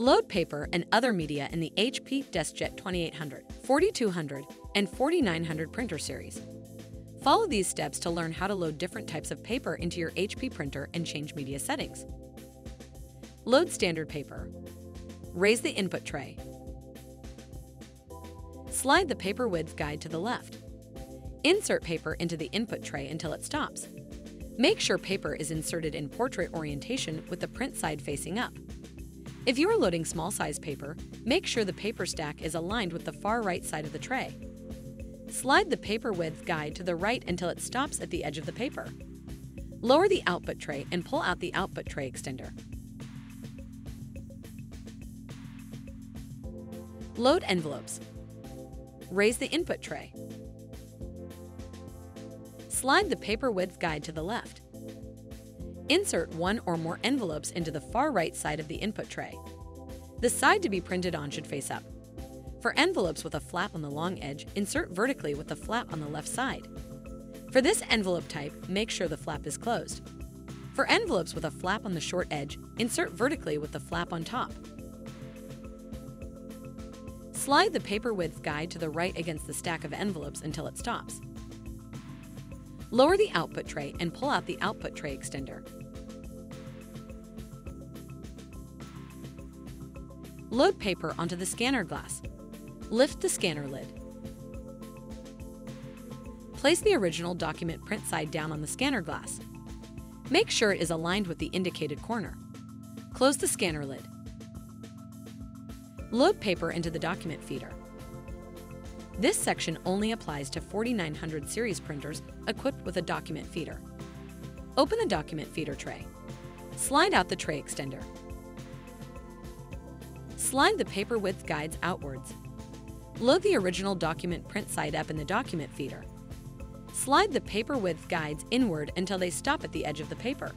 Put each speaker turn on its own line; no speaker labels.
Load paper and other media in the HP DeskJet 2800, 4200, and 4900 printer series. Follow these steps to learn how to load different types of paper into your HP printer and change media settings. Load standard paper. Raise the input tray. Slide the paper width guide to the left. Insert paper into the input tray until it stops. Make sure paper is inserted in portrait orientation with the print side facing up. If you are loading small size paper, make sure the paper stack is aligned with the far right side of the tray. Slide the paper width guide to the right until it stops at the edge of the paper. Lower the output tray and pull out the output tray extender. Load envelopes. Raise the input tray. Slide the paper width guide to the left. Insert one or more envelopes into the far right side of the input tray. The side to be printed on should face up. For envelopes with a flap on the long edge, insert vertically with the flap on the left side. For this envelope type, make sure the flap is closed. For envelopes with a flap on the short edge, insert vertically with the flap on top. Slide the paper width guide to the right against the stack of envelopes until it stops. Lower the output tray and pull out the output tray extender. Load paper onto the scanner glass. Lift the scanner lid. Place the original document print side down on the scanner glass. Make sure it is aligned with the indicated corner. Close the scanner lid. Load paper into the document feeder. This section only applies to 4900 series printers equipped with a document feeder. Open the document feeder tray. Slide out the tray extender. Slide the paper width guides outwards. Load the original document print side up in the document feeder. Slide the paper width guides inward until they stop at the edge of the paper.